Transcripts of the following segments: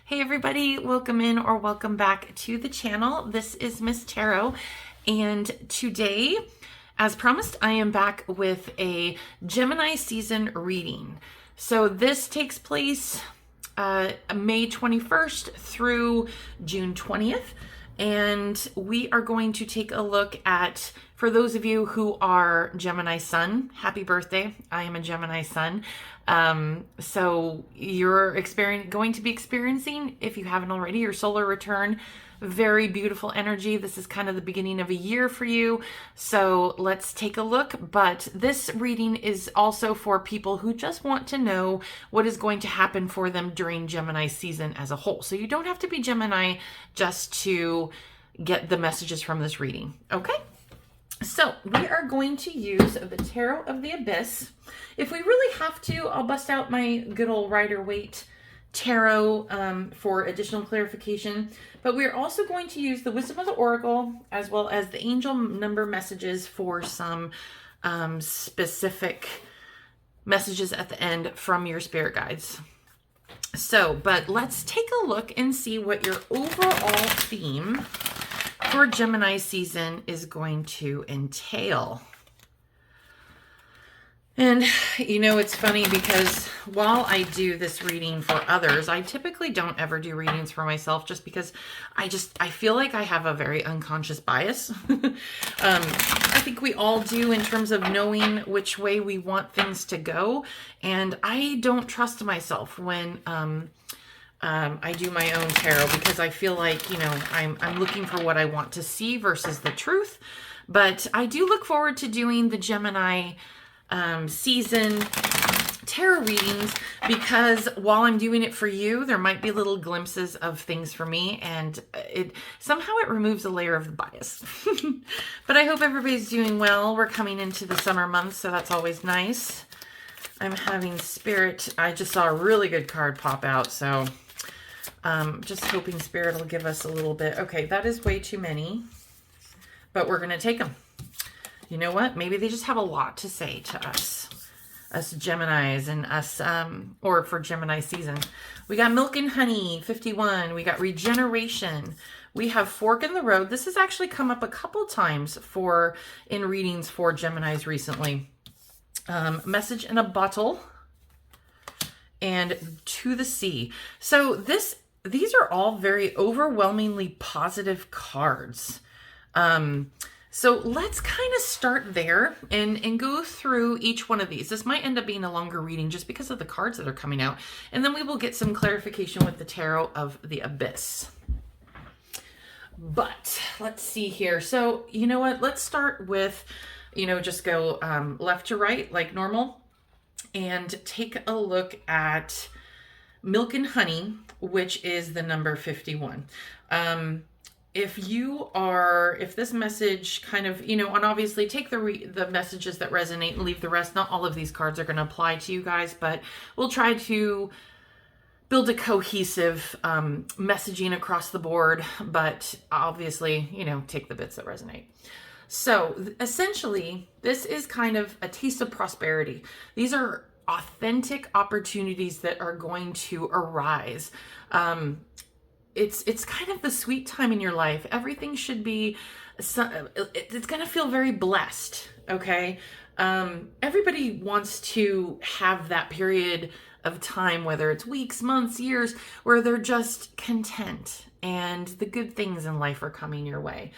Hey everybody, welcome in or welcome back to the channel. This is Miss Tarot, and today, as promised, I am back with a Gemini season reading. So this takes place May 21st through June 20th, and we are going to take a look at, for those of you who are Gemini sun, happy birthday. I am a Gemini sun. So you're going to be experiencing, if you haven't already, your solar return. Very beautiful energy. This is kind of the beginning of a year for you. So let's take a look. But this reading is also for people who just want to know what is going to happen for them during Gemini season as a whole. So you don't have to be Gemini just to get the messages from this reading. Okay? So we are going to use the Tarot of the Abyss. If we really have to, I'll bust out my good old Rider-Waite Tarot for additional clarification. But we're also going to use the Wisdom of the Oracle as well as the angel number messages for some specific messages at the end from your spirit guides. So, but let's take a look and see what your overall theme for Gemini season is going to entail. And you know, it's funny because while I do this reading for others, I typically don't ever do readings for myself just because I feel like I have a very unconscious bias. I think we all do in terms of knowing which way we want things to go. And I don't trust myself when I do my own tarot because I feel like, you know, I'm looking for what I want to see versus the truth. But I do look forward to doing the Gemini season tarot readings because while I'm doing it for you, there might be little glimpses of things for me, and it removes a layer of the bias. But I hope everybody's doing well. We're coming into the summer months, so that's always nice. I'm having Spirit. I just saw a really good card pop out, so just hoping Spirit will give us a little bit. Okay, that is way too many, but we're going to take them. You know what? Maybe they just have a lot to say to us Geminis and us, or for Gemini season. We got Milk and Honey, 51. We got Regeneration. We have Fork in the Road. This has actually come up a couple times in readings for Geminis recently. Message in a Bottle and To the Sea. So these are all very overwhelmingly positive cards. So let's kind of start there and go through each one of these. This might end up being a longer reading just because of the cards that are coming out. And then we will get some clarification with the Tarot of the Abyss. But let's see here. So, you know what? Let's start with, just go left to right like normal and take a look at Milk and Honey, which is the number 51. If this message kind of, and obviously take the messages that resonate and leave the rest. Not all of these cards are going to apply to you guys, but we'll try to build a cohesive messaging across the board, but obviously, take the bits that resonate. So essentially, this is kind of a taste of prosperity. These are authentic opportunities that are going to arise. It's kind of the sweet time in your life. Everything should be, it's going to feel very blessed, okay? Everybody wants to have that period of time, whether it's weeks, months, years, where they're just content and the good things in life are coming your way.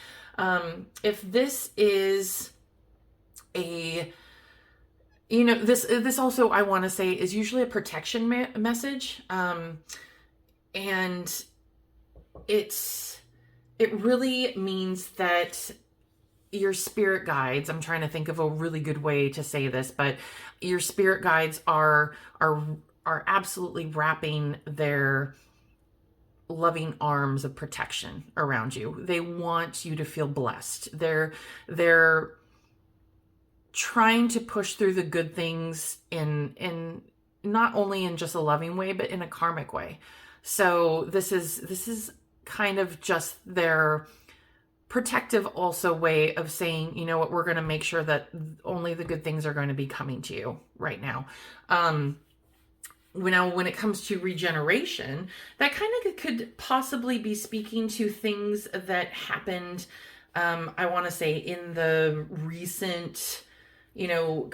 If this is this also, I want to say, is usually a protection message. And it really means that your spirit guides, I'm trying to think of a really good way to say this, but your spirit guides are absolutely wrapping their loving arms of protection around you. They want you to feel blessed. They're trying to push through the good things in not only in just a loving way, but in a karmic way. So this is kind of just their protective also way of saying, you know what, we're going to make sure that only the good things are going to be coming to you right now. Now, when it comes to regeneration, that kind of could possibly be speaking to things that happened, I want to say, in the recent,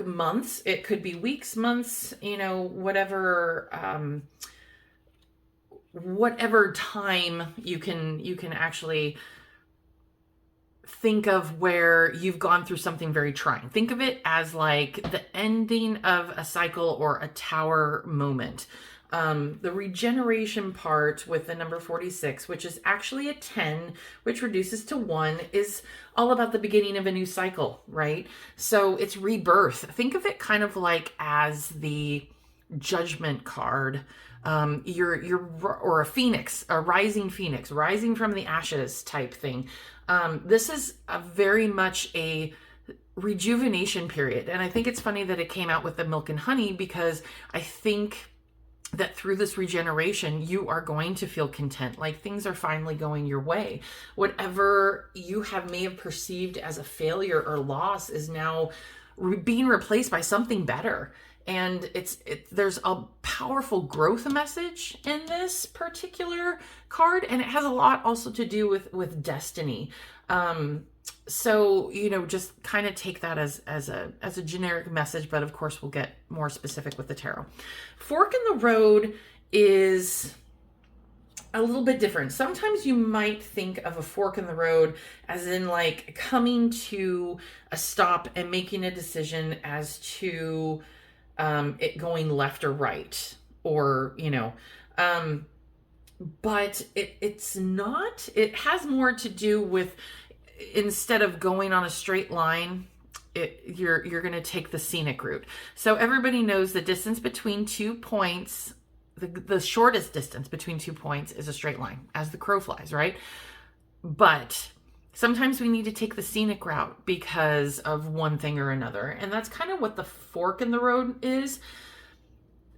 months. It could be weeks, months, whatever time you can actually think of where you've gone through something very trying. Think of it as like the ending of a cycle or a tower moment. The regeneration part with the number 46, which is actually a 10, which reduces to 1, is all about the beginning of a new cycle, right? So it's rebirth. Think of it kind of like as the judgment card. You're or a phoenix, a rising phoenix, rising from the ashes type thing. This is a very much a rejuvenation period. And I think it's funny that it came out with the milk and honey, because I think that through this regeneration, you are going to feel content, like things are finally going your way. Whatever you may have perceived as a failure or loss is now being replaced by something better. And there's a powerful growth message in this particular card, and it has a lot also to do with destiny. So just kind of take that as a generic message, but of course we'll get more specific with the tarot. Fork in the road is a little bit different. Sometimes you might think of a fork in the road as in like coming to a stop and making a decision as to it going left or right, or but it's not. It has more to do with, instead of going on a straight line, you're going to take the scenic route. So everybody knows the distance between 2 points, the shortest distance between 2 points is a straight line, as the crow flies, right? But sometimes we need to take the scenic route because of one thing or another. And that's kind of what the fork in the road is.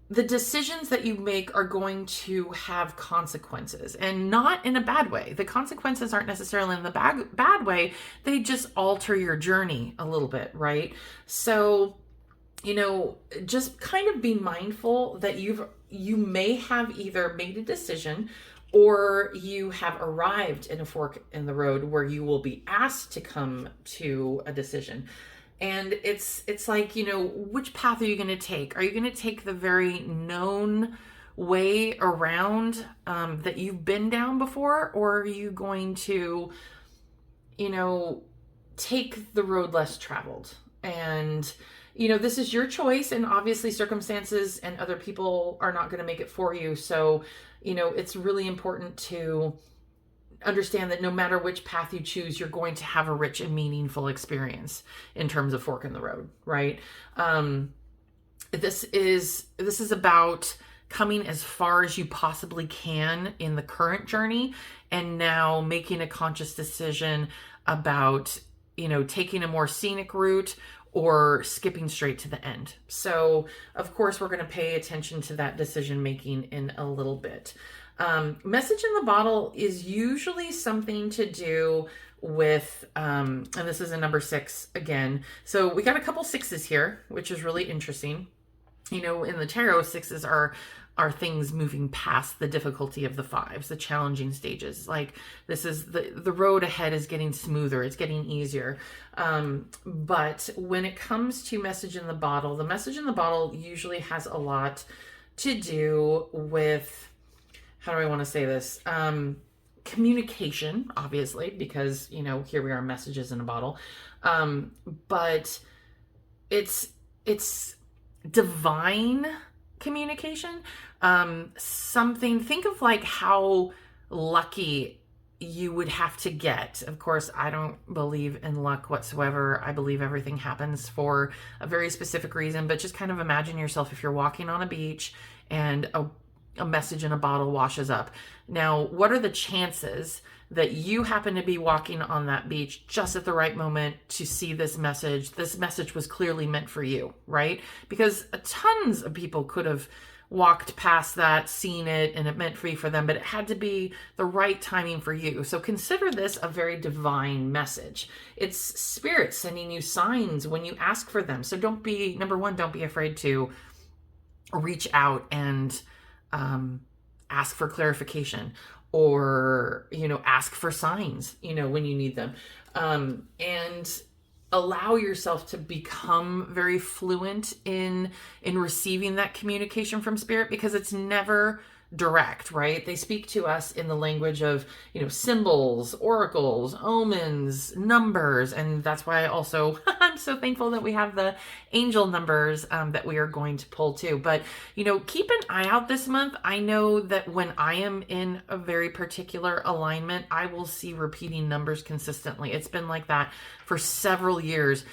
The decisions that you make are going to have consequences, and not in a bad way. The consequences aren't necessarily in the bad way. They just alter your journey a little bit, right? So, just kind of be mindful that you may have either made a decision, or you have arrived in a fork in the road where you will be asked to come to a decision. And it's like, which path are you going to take? Are you going to take the very known way around that you've been down before? Or are you going to, take the road less traveled? And, this is your choice. And obviously circumstances and other people are not going to make it for you. So, it's really important to understand that no matter which path you choose, you're going to have a rich and meaningful experience in terms of fork in the road, right? This is about coming as far as you possibly can in the current journey, and now making a conscious decision about, taking a more scenic route or skipping straight to the end. So of course we're going to pay attention to that decision making in a little bit. Message in the bottle is usually something to do with, and this is a number 6 again. So we got a couple 6s here, which is really interesting. In the tarot, 6s are things moving past the difficulty of the 5s, the challenging stages. Like, this is the road ahead is getting smoother, it's getting easier. But when it comes to message in the bottle, the message in the bottle usually has a lot to do with, how do I want to say this? Communication, obviously, because, here we are, messages in a bottle. But it's divine communication. Think of like how lucky you would have to get. Of course, I don't believe in luck whatsoever. I believe everything happens for a very specific reason, but just kind of imagine yourself if you're walking on a beach and a message in a bottle washes up. Now, what are the chances that you happen to be walking on that beach just at the right moment to see this message? This message was clearly meant for you, right? Because tons of people could have walked past that, seen it, and it meant for them, but it had to be the right timing for you. So consider this a very divine message. It's spirit sending you signs when you ask for them. So number one, don't be afraid to reach out and ask for clarification, or, ask for signs, when you need them. And allow yourself to become very fluent in receiving that communication from spirit, because it's never direct, right? They speak to us in the language of, symbols, oracles, omens, numbers. And that's why I'm so thankful that we have the angel numbers that we are going to pull too. But, keep an eye out this month. I know that when I am in a very particular alignment, I will see repeating numbers consistently. It's been like that for several years.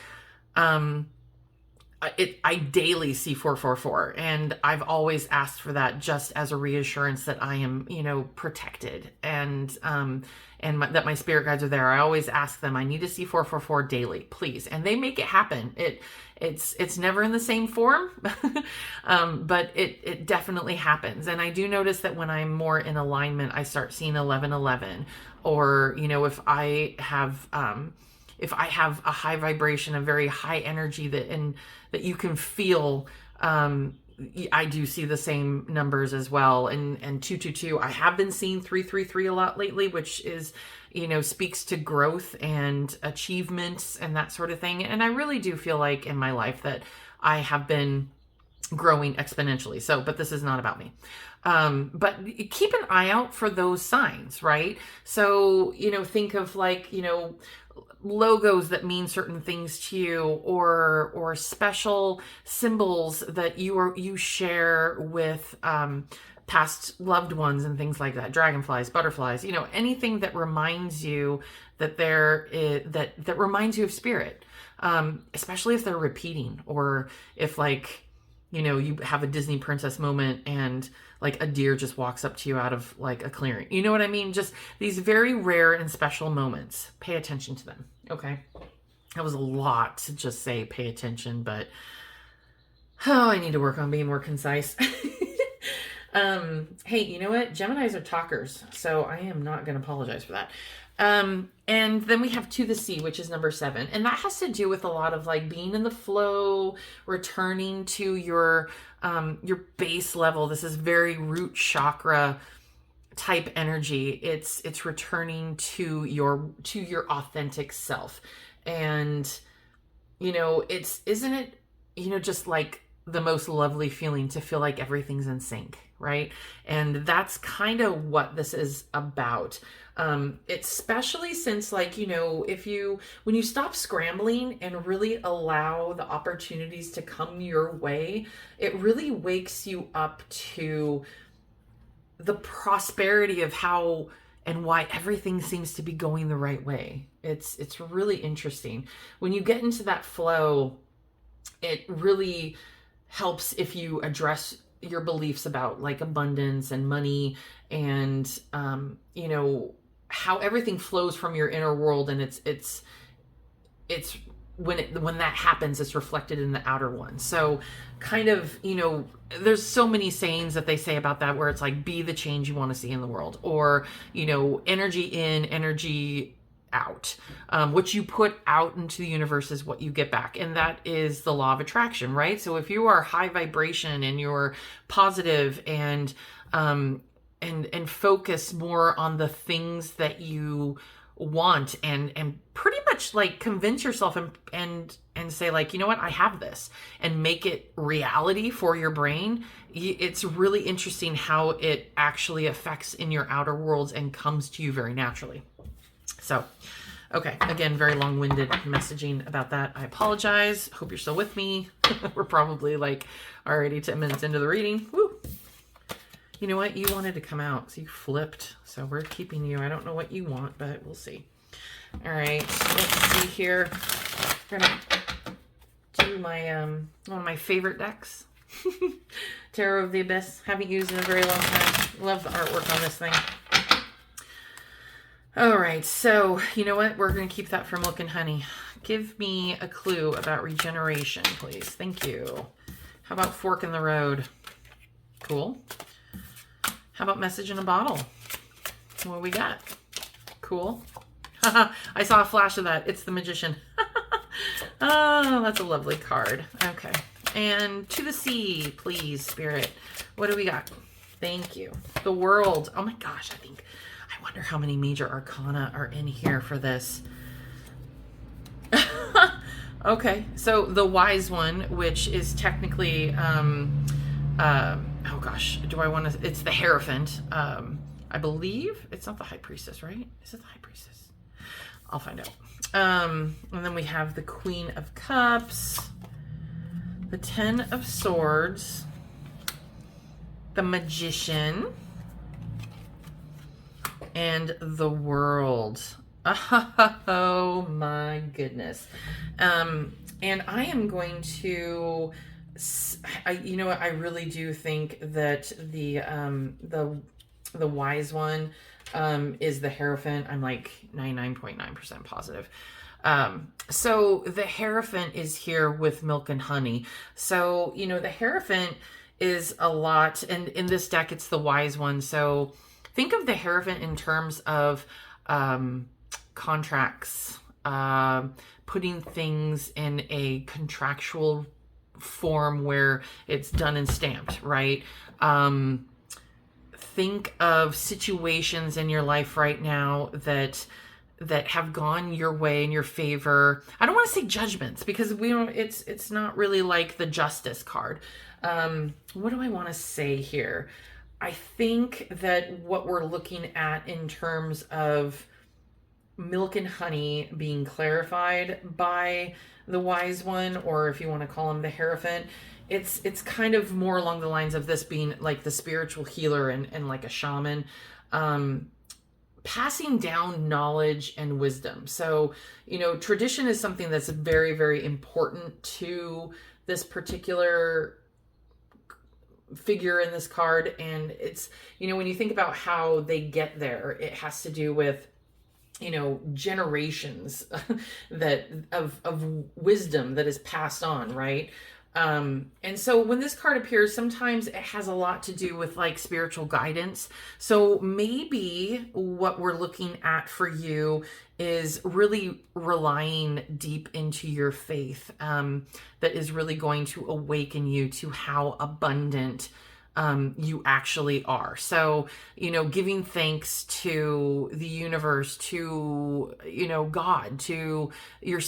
I daily see 444, and I've always asked for that just as a reassurance that I am, protected, and that my spirit guides are there. I always ask them, I need to see 444 daily, please, and they make it happen. It's never in the same form, but it definitely happens. And I do notice that when I'm more in alignment, I start seeing 1111, or if I have a high vibration, a very high energy that you can feel, I do see the same numbers as well. And 222, I have been seeing 333 a lot lately, which is, speaks to growth and achievements and that sort of thing. And I really do feel like in my life that I have been growing exponentially. So, but this is not about me. But keep an eye out for those signs, right? So, think of logos that mean certain things to you, or special symbols that you share with past loved ones and things like that. Dragonflies, butterflies, anything that reminds you that that reminds you of spirit, especially if they're repeating, or if you have a Disney princess moment and a deer just walks up to you out of a clearing. You know what I mean? Just these very rare and special moments. Pay attention to them. Okay. That was a lot to just say pay attention, but I need to work on being more concise. Hey, you know what? Geminis are talkers, so I am not going to apologize for that. And then we have To the Sea, which is number 7. And that has to do with a lot of being in the flow, returning to your base level. This is very root chakra type energy. It's returning to your authentic self. And, isn't it, just the most lovely feeling to feel like everything's in sync, right? And that's kind of what this is about. Especially since when you stop scrambling and really allow the opportunities to come your way, it really wakes you up to the prosperity of how and why everything seems to be going the right way. It's really interesting. When you get into that flow, it really helps if you address your beliefs about abundance and money, and how everything flows from your inner world, and it's when that happens, it's reflected in the outer one. So kind of, there's so many sayings that they say about that, where it's be the change you want to see in the world, or energy in, energy out. What you put out into the universe is what you get back. And that is the law of attraction, right? So if you are high vibration and you're positive and focus more on the things that you want, and pretty much convince yourself and say you know what, I have this, and make it reality for your brain. It's really interesting how it actually affects in your outer worlds and comes to you very naturally. So, okay, again, very long-winded messaging about that. I apologize. Hope you're still with me. We're probably already 10 minutes into the reading. Woo! You know what? You wanted to come out, so you flipped. So we're keeping you. I don't know what you want, but we'll see. All right, let's see here. We're gonna do my one of my favorite decks, Tarot of the Abyss. Haven't used it in a very long time. Love the artwork on this thing. All right, so you know what? We're going to keep that for Milk and Honey. Give me a clue about regeneration, please. Thank you. How about Fork in the Road? Cool. How about Message in a Bottle? What we got? Cool. I saw a flash of that. It's the Magician. Oh, that's a lovely card. Okay. And to the sea, please, Spirit. What do we got? Thank you. The World. Oh my gosh, I wonder how many major arcana are in here for this. Okay, so the Wise One, which is technically, oh gosh, it's the Hierophant. I believe it's not the High Priestess, right? Is it the High Priestess? I'll find out. And then we have the Queen of Cups, the Ten of Swords, the Magician, and the World. Oh my goodness. And I am going to, I really do think that the Wise One is the Hierophant. I'm like 99.9% positive. So the Hierophant is here with milk and honey. So, the Hierophant is a lot, and in this deck, it's the Wise One. So think of the Hierophant in terms of contracts, putting things in a contractual form where it's done and stamped, right? Think of situations in your life right now that have gone your way in your favor. I don't want to say judgments because it's not really like the Justice card. What do I want to say here? I think that what we're looking at in terms of milk and honey being clarified by the Wise One, or if you want to call him the Hierophant, it's kind of more along the lines of this being like the spiritual healer and like a shaman, passing down knowledge and wisdom. So, tradition is something that's very, very important to this particular figure in this card. And it's, when you think about how they get there, it has to do with generations that of wisdom that is passed on, right? And so when this card appears, sometimes it has a lot to do with like spiritual guidance. So maybe what we're looking at for you is really relying deep into your faith, that is really going to awaken you to how abundant you actually are. So, giving thanks to the universe, to, God, to your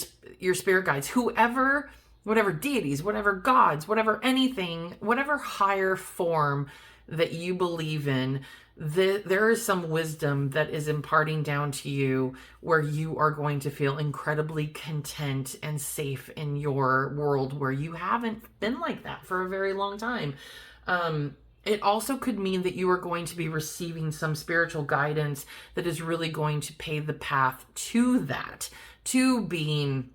spirit guides, whoever, whatever deities, whatever gods, whatever anything, whatever higher form that you believe in, there is some wisdom that is imparting down to you where you are going to feel incredibly content and safe in your world where you haven't been like that for a very long time. It also could mean that you are going to be receiving some spiritual guidance that is really going to pave the path to that, to being,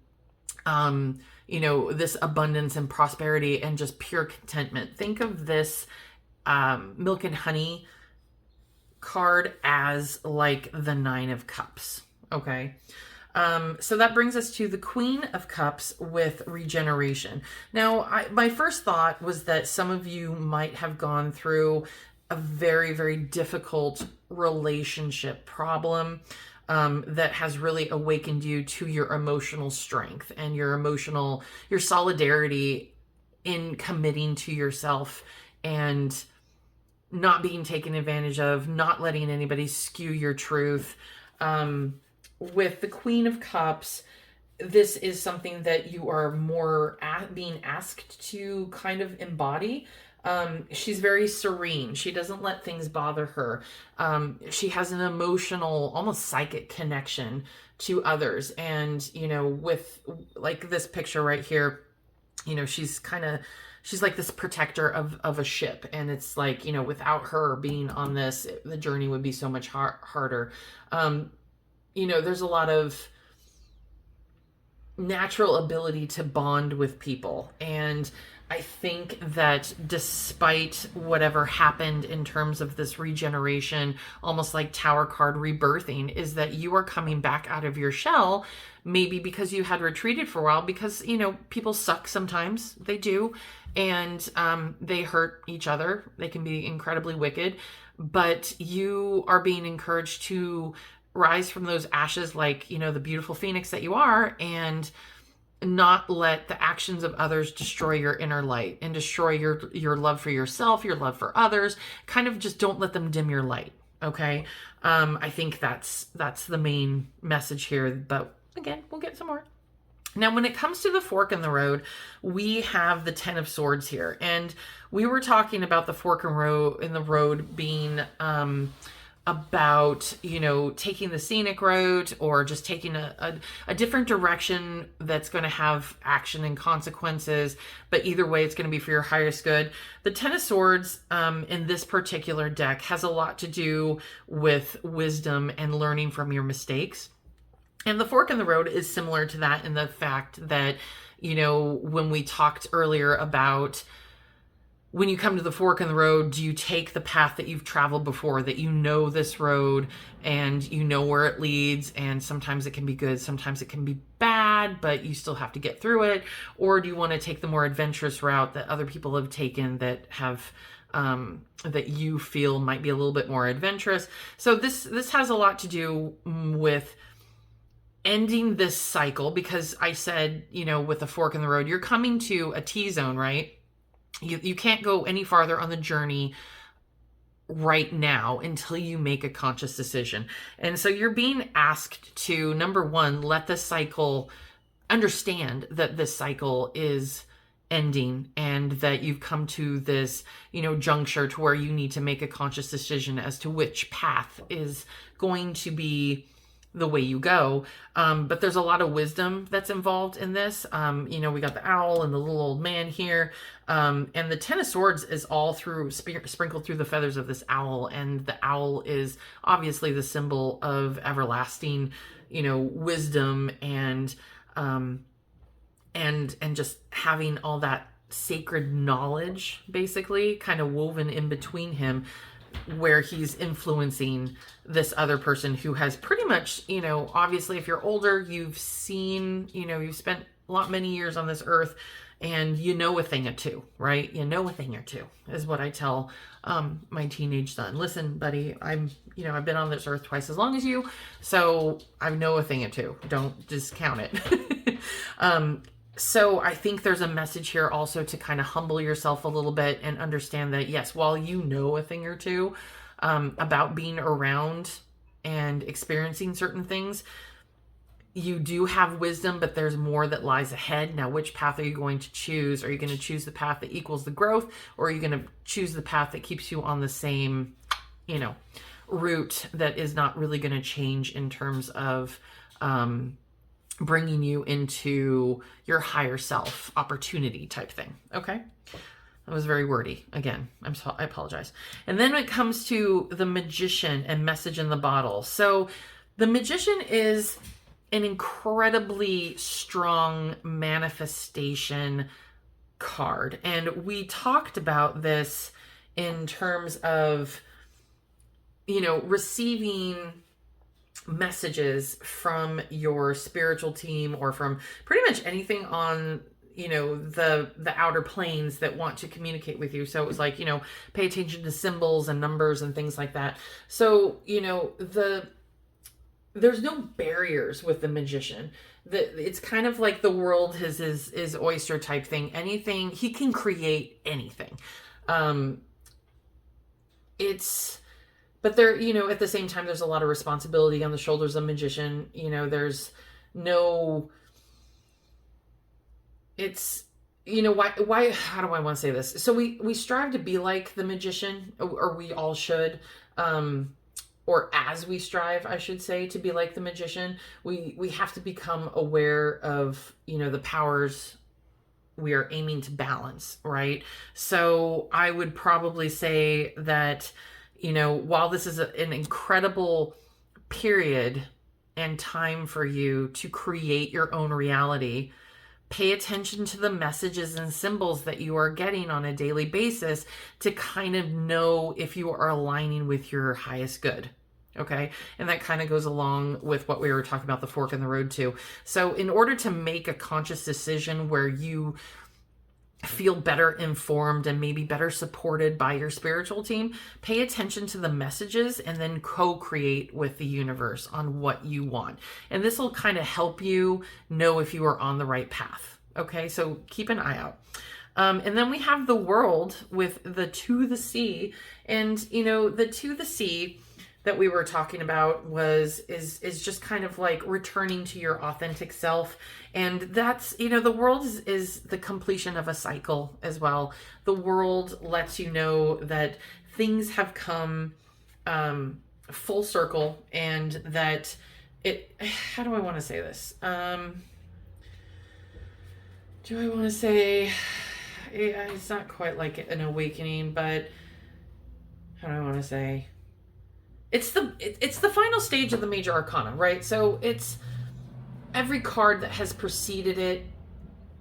this abundance and prosperity and just pure contentment. Think of this milk and honey card as like the Nine of Cups. Okay. So that brings us to the Queen of Cups with regeneration. Now, my first thought was that some of you might have gone through a very, very difficult relationship problem that has really awakened you to your emotional strength and your solidarity in committing to yourself and not being taken advantage of, not letting anybody skew your truth. With the Queen of Cups, this is something that you are more being asked to kind of embody. She's very serene. She doesn't let things bother her. She has an emotional, almost psychic connection to others. And, with like this picture right here, she's like this protector of a ship. And it's like, without her being on this, the journey would be so much harder. There's a lot of natural ability to bond with people. And I think that despite whatever happened in terms of this regeneration, almost like Tower card rebirthing, is that you are coming back out of your shell, maybe because you had retreated for a while, because, people suck sometimes. They do. And they hurt each other. They can be incredibly wicked. But you are being encouraged to rise from those ashes like, the beautiful phoenix that you are, and not let the actions of others destroy your inner light and destroy your love for yourself, your love for others. Kind of just don't let them dim your light. Okay. I think that's the main message here, but again, we'll get some more. Now, when it comes to the fork in the road, we have the 10 of Swords here. And we were talking about the fork in the road being about, taking the scenic route or just taking a different direction that's going to have action and consequences. But either way, it's going to be for your highest good. The 10 of Swords in this particular deck has a lot to do with wisdom and learning from your mistakes. And the fork in the road is similar to that in the fact that, when we talked earlier about when you come to the fork in the road, do you take the path that you've traveled before, that you know this road and you know where it leads, and sometimes it can be good, sometimes it can be bad, but you still have to get through it? Or do you want to take the more adventurous route that other people have taken that have that you feel might be a little bit more adventurous? So this has a lot to do with ending this cycle, because I said, with the fork in the road, you're coming to a T-zone, right? You can't go any farther on the journey right now until you make a conscious decision. And so you're being asked to, number one, let the cycle, understand that this cycle is ending and that you've come to this, juncture to where you need to make a conscious decision as to which path is going to be the way you go. But there's a lot of wisdom that's involved in this. We got the owl and the little old man here. And the 10 of Swords is all through sprinkled through the feathers of this owl. And the owl is obviously the symbol of everlasting, wisdom and just having all that sacred knowledge basically kind of woven in between him, where he's influencing this other person who has pretty much, obviously if you're older, you've seen, you've spent many years on this earth, and a thing or two, right? A thing or two is what I tell my teenage son. Listen, buddy, I've been on this earth twice as long as you, so I know a thing or two. Don't discount it. So I think there's a message here also to kind of humble yourself a little bit and understand that, yes, while you know a thing or two about being around and experiencing certain things, you do have wisdom, but there's more that lies ahead. Now, which path are you going to choose? Are you going to choose the path that equals the growth, or are you going to choose the path that keeps you on the same, route that is not really going to change in terms of bringing you into your higher self opportunity type thing? Okay. That was very wordy. Again, I apologize. And then when it comes to the Magician and Message in the Bottle. So the Magician is an incredibly strong manifestation card. And we talked about this in terms of, receiving messages from your spiritual team or from pretty much anything on the outer planes that want to communicate with you. So it was like, pay attention to symbols and numbers and things like that. So there's no barriers with the Magician. It's kind of like the world is his oyster type thing. Anything, he can create anything. But there, at the same time, there's a lot of responsibility on the shoulders of a magician. There's no, it's, why, how do I want to say this? So we strive to be like the magician, or we all should, or as we strive, I should say, to be like the magician, we have to become aware of, the powers we are aiming to balance, right? So I would probably say that, while this is an incredible period and time for you to create your own reality, pay attention to the messages and symbols that you are getting on a daily basis to kind of know if you are aligning with your highest good. Okay. And that kind of goes along with what we were talking about, the fork in the road too. So in order to make a conscious decision where you feel better informed and maybe better supported by your spiritual team, pay attention to the messages and then co-create with the universe on what you want. And this will kind of help you know if you are on the right path. Okay, so keep an eye out. And then we have the world with the to the sea. And, you know, the to the sea that we were talking about is just kind of like returning to your authentic self. And that's, you know, the world is the completion of a cycle as well. The world lets you know that things have come full circle, and that how do I want to say this? Do I want to say, it's not quite like an awakening, but how do I want to say? It's the final stage of the major arcana, right? So it's every card that has preceded it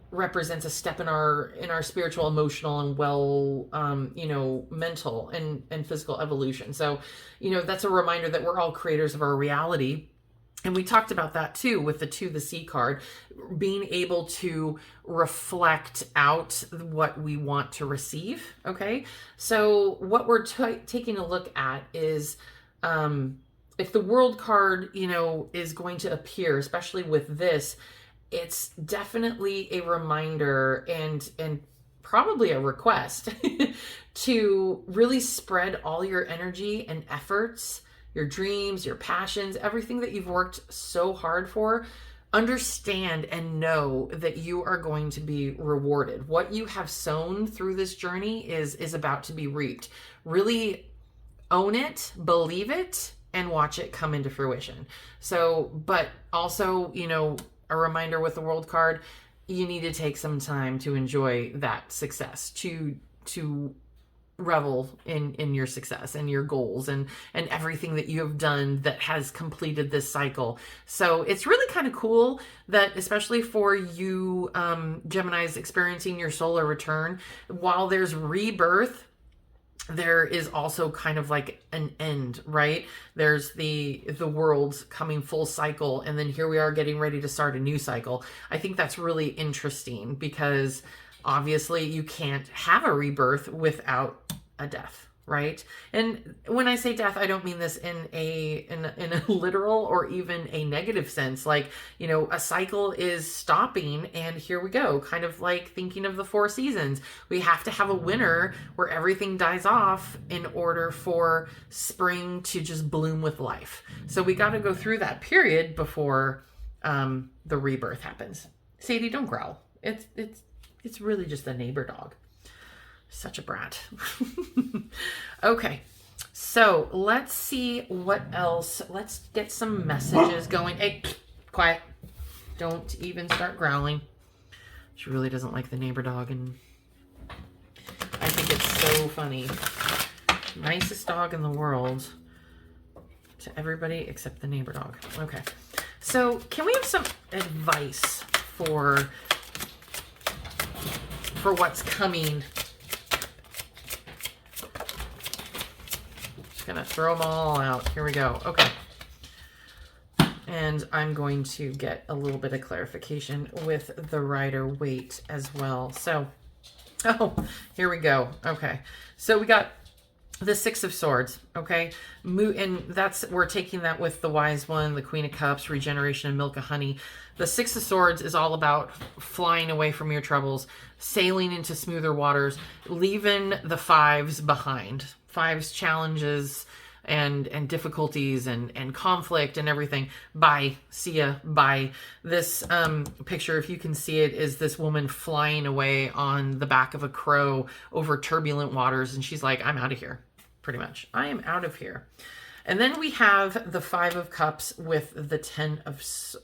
represents a step in our spiritual, emotional, and mental and physical evolution. So, you know, that's a reminder that we're all creators of our reality. And we talked about that too with the to the sea card, being able to reflect out what we want to receive. Okay. So what we're taking a look at is, if the world card, you know, is going to appear, especially with this, it's definitely a reminder and probably a request to really spread all your energy and efforts, your dreams, your passions, everything that you've worked so hard for. Understand and know that you are going to be rewarded. What you have sown through this journey is about to be reaped. Really own it, believe it, and watch it come into fruition. So, but also, you know, a reminder with the world card, you need to take some time to enjoy that success, to revel in your success and your goals and everything that you have done that has completed this cycle. So it's really kind of cool that, especially for you Geminis experiencing your solar return, while there's rebirth, there is also kind of like an end, right? There's the world coming full cycle, and then here we are getting ready to start a new cycle. I think that's really interesting because obviously you can't have a rebirth without a death, right? And when I say death, I don't mean this in a literal or even a negative sense. Like, you know, a cycle is stopping and here we go. Kind of like thinking of the 4 seasons. We have to have a winter where everything dies off in order for spring to just bloom with life. So we got to go through that period before the rebirth happens. Sadie, don't growl. It's really just a neighbor dog. Such a brat. Okay, so let's see what else. Let's get some messages going. Hey, quiet. Don't even start growling. She really doesn't like the neighbor dog, and I think it's so funny. Nicest dog in the world to everybody except the neighbor dog. Okay, so can we have some advice for what's coming? Gonna throw them all out. Here we go. Okay. And I'm going to get a little bit of clarification with the Rider-Waite as well. So, here we go. Okay. So we got the 6 of Swords. Okay. And we're taking that with the Wise One, the Queen of Cups, regeneration, and milk of honey. The 6 of Swords is all about flying away from your troubles, sailing into smoother waters, leaving the 5s behind. 5s, challenges and difficulties and conflict and everything. Bye. See ya. Bye. This picture, if you can see it, is this woman flying away on the back of a crow over turbulent waters. And she's like, I'm out of here. Pretty much. I am out of here. And then we have the 5 of Cups with the 10 of, what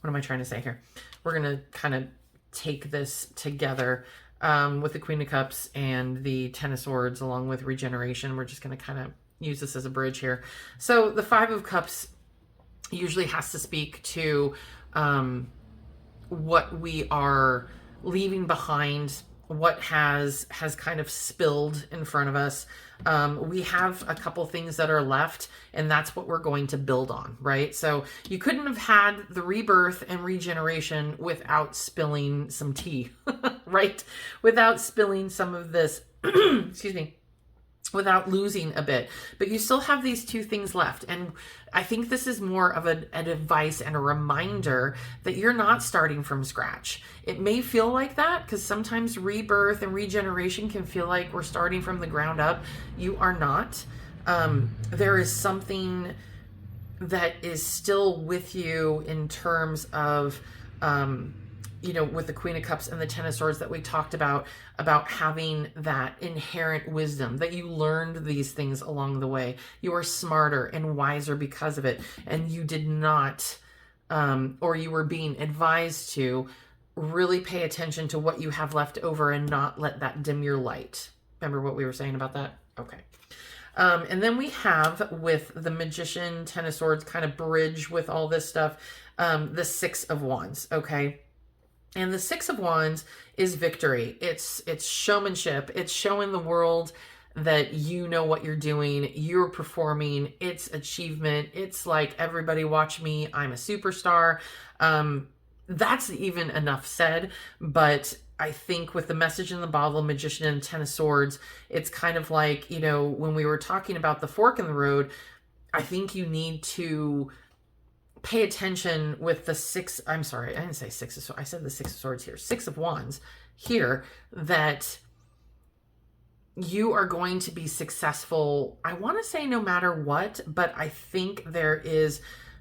am I trying to say here? We're going to kind of take this together. With the Queen of Cups and the 10 of Swords along with regeneration. We're just going to kind of use this as a bridge here. So the 5 of Cups usually has to speak to what we are leaving behind, what has kind of spilled in front of us. We have a couple things that are left, and that's what we're going to build on, right? So you couldn't have had the rebirth and regeneration without spilling some tea. right? Without spilling some of this, excuse me, without losing a bit. But you still have these two things left. And I think this is more of an advice and a reminder that you're not starting from scratch. It may feel like that because sometimes rebirth and regeneration can feel like we're starting from the ground up. You are not. There is something that is still with you in terms of, with the Queen of Cups and the Ten of Swords that we talked about having that inherent wisdom, that you learned these things along the way. You are smarter and wiser because of it. And you did not, or you were being advised to really pay attention to what you have left over and not let that dim your light. Remember what we were saying about that? Okay. And then we have with the Magician, Ten of Swords kind of bridge with all this stuff, the Six of Wands, okay? And the Six of Wands is victory. It's showmanship. It's showing the world that you know what you're doing. You're performing. It's achievement. It's like, everybody watch me. I'm a superstar. That's even enough said. But I think with the message in the bottle, Magician and Ten of Swords, it's kind of like, when we were talking about the fork in the road, I think you need to pay attention with the I didn't say Six of Swords. I said the Six of Swords here. Six of Wands here, that you are going to be successful. I want to say no matter what, but I think there is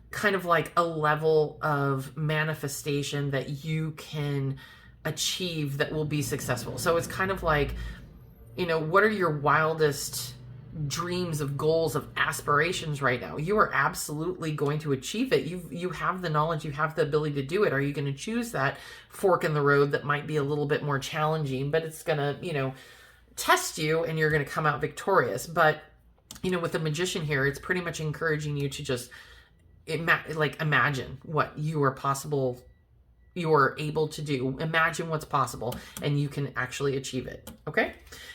kind of like a level of manifestation that you can achieve that will be successful. So it's kind of like, what are your wildest dreams of goals of aspirations right now? You are absolutely going to achieve it. You have the knowledge, you have the ability to do it. Are you going to choose that fork in the road that might be a little bit more challenging, but it's going to, test you and you're going to come out victorious? But, with the Magician here, it's pretty much encouraging you to just imagine what you are able to do. Imagine what's possible and you can actually achieve it. Okay.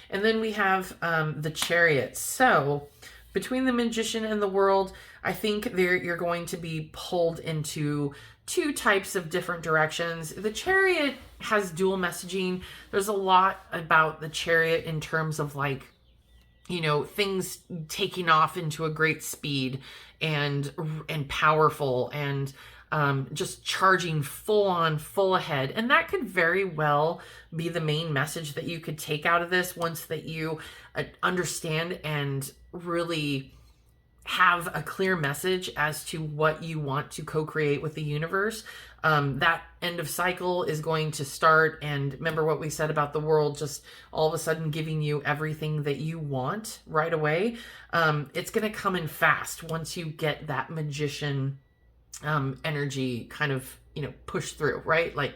And then we have the Chariot. So between the Magician and the World, I think you're going to be pulled into two types of different directions. The Chariot has dual messaging. There's a lot about the Chariot in terms of things taking off into a great speed and powerful and just charging full ahead. And that could very well be the main message that you could take out of this once that you understand and really have a clear message as to what you want to co-create with the universe. That end of cycle is going to start. And remember what we said about the world, just all of a sudden giving you everything that you want right away. It's going to come in fast once you get that Magician energy kind of, push through, right? Like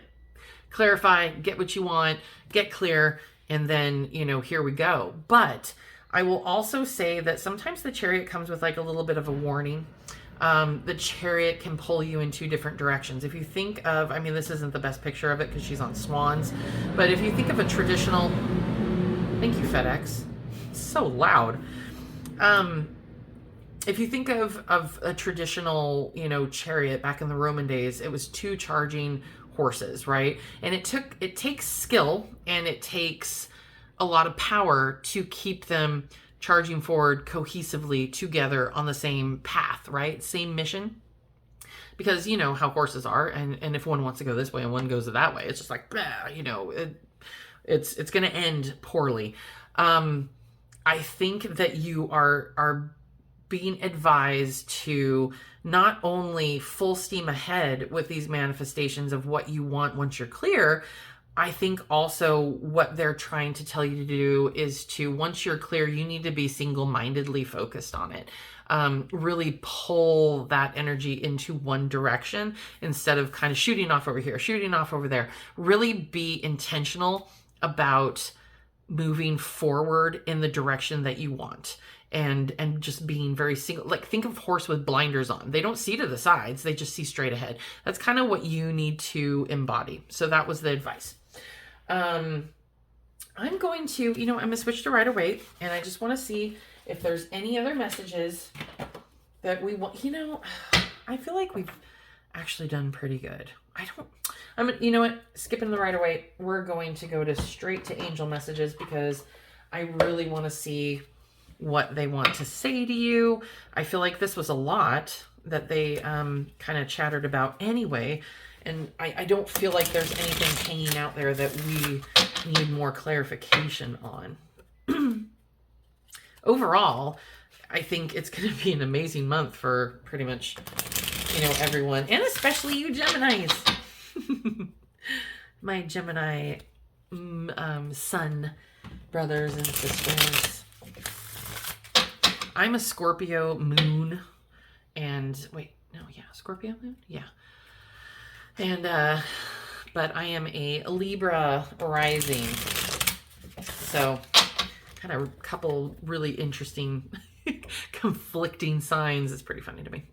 clarify, get what you want, get clear, and then, here we go. But I will also say that sometimes the Chariot comes with like a little bit of a warning. The Chariot can pull you in two different directions. If you think of, this isn't the best picture of it because she's on swans, but if you think of a traditional, thank you FedEx, it's so loud. If you think of a traditional, chariot back in the Roman days, it was two charging horses, right? And it takes skill and it takes a lot of power to keep them charging forward cohesively together on the same path, right? Same mission. Because you know how horses are, and if one wants to go this way and one goes that way, it's just like, it's going to end poorly. I think that you are being advised to not only full steam ahead with these manifestations of what you want once you're clear. I think also what they're trying to tell you to do is to, once you're clear, you need to be single-mindedly focused on it. Really pull that energy into one direction instead of kind of shooting off over here, shooting off over there. Really be intentional about moving forward in the direction that you want. And just being very single, like think of horse with blinders on. They don't see to the sides. They just see straight ahead. That's kind of what you need to embody. So that was the advice. I'm going to, I'm going to switch to Rider-Waite, and I just want to see if there's any other messages that we want. I feel like we've actually done pretty good. You know what? Skipping the right away. We're going to go to straight to angel messages because I really want to see what they want to say to you. I feel like this was a lot that they kind of chattered about anyway. And I don't feel like there's anything hanging out there that we need more clarification on. Overall, I think it's going to be an amazing month for pretty much, everyone. And especially you Geminis. My Gemini sun brothers and sisters. I'm a Scorpio moon. And wait, no, yeah, Scorpio moon? Yeah. And, but I am a Libra rising. So, kind of a couple really interesting, conflicting signs. It's pretty funny to me.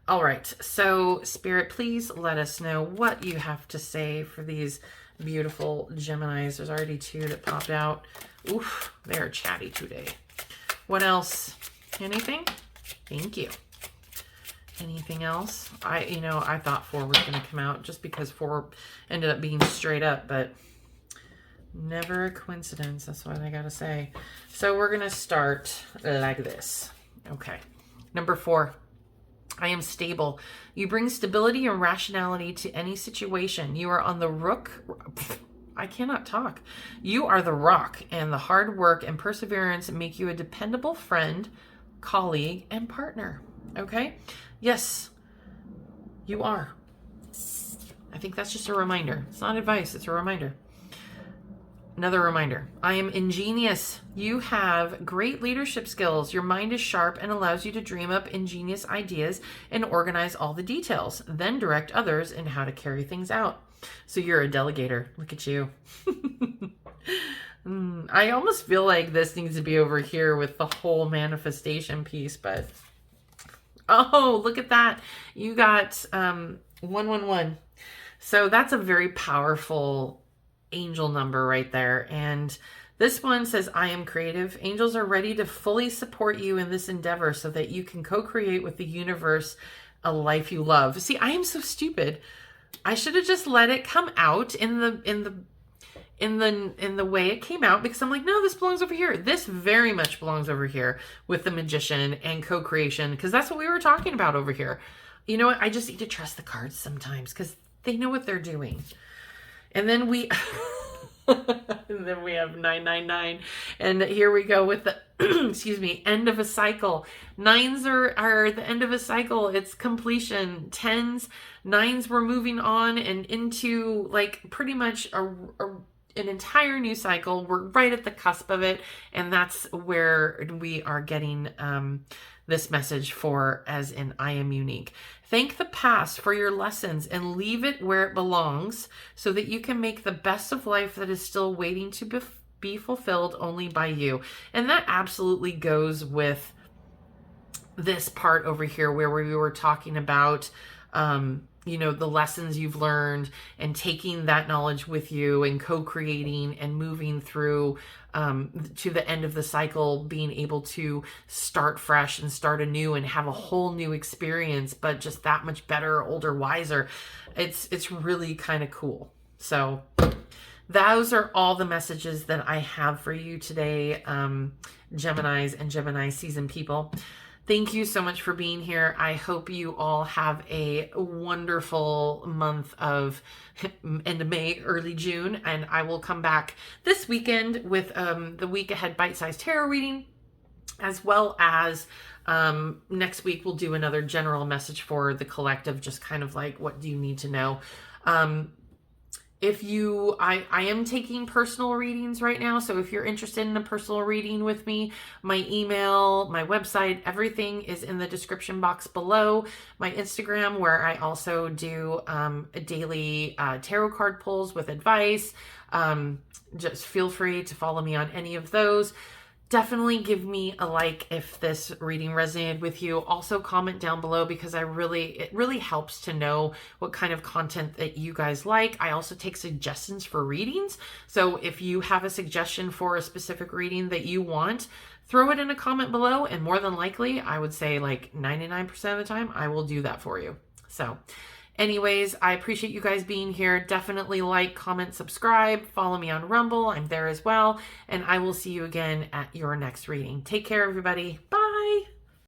All right. So, Spirit, please let us know what you have to say for these beautiful Geminis. There's already 2 that popped out. Oof, they're chatty today. What else? Anything? Thank you. Anything else? I thought 4 was going to come out just because 4 ended up being straight up, but never a coincidence. That's what I got to say. So we're going to start like this. Okay. Number 4. I am stable. You bring stability and rationality to any situation. You are on the rook. I cannot talk. You are the rock, and the hard work and perseverance make you a dependable friend, colleague, and partner. Okay? Yes, you are. I think that's just a reminder. It's not advice, it's a reminder. Another reminder. I am ingenious. You have great leadership skills. Your mind is sharp and allows you to dream up ingenious ideas and organize all the details, then direct others in how to carry things out. So you're a delegator. Look at you. I almost feel like this needs to be over here with the whole manifestation piece, but oh, look at that. You got 111. So that's a very powerful angel number right there. And this one says, I am creative. Angels are ready to fully support you in this endeavor so that you can co-create with the universe a life you love. See, I am so stupid. I should have just let it come out in the way it came out, because I'm like, no, this belongs over here. This very much belongs over here with the magician and co-creation, because that's what we were talking about over here. You know what? I just need to trust the cards sometimes because they know what they're doing. And then we and then we have 999, and here we go with the excuse me, end of a cycle. 9s are the end of a cycle. It's completion. 10s, 9s, we're moving on and into like pretty much an entire new cycle. We're right at the cusp of it, and that's where we are getting this message for, as in I am unique. Thank the past for your lessons and leave it where it belongs so that you can make the best of life that is still waiting to be fulfilled only by you. And that absolutely goes with this part over here where we were talking about the lessons you've learned and taking that knowledge with you and co-creating and moving through to the end of the cycle, being able to start fresh and start anew and have a whole new experience, but just that much better, older, wiser. It's really kind of cool. So those are all the messages that I have for you today, Geminis and Gemini season people. Thank you so much for being here. I hope you all have a wonderful month of end of May, early June, and I will come back this weekend with the week ahead bite-sized tarot reading, as well as next week we'll do another general message for the collective, just kind of like what do you need to know. I am taking personal readings right now. So if you're interested in a personal reading with me, my email, my website, everything is in the description box below. My Instagram, where I also do daily tarot card pulls with advice. Just feel free to follow me on any of those. Definitely give me a like if this reading resonated with you. Also comment down below, because it really helps to know what kind of content that you guys like. I also take suggestions for readings. So if you have a suggestion for a specific reading that you want, throw it in a comment below, and more than likely, I would say like 99% of the time, I will do that for you. So Anyways, I appreciate you guys being here. Definitely like, comment, subscribe, follow me on Rumble. I'm there as well. And I will see you again at your next reading. Take care, everybody. Bye.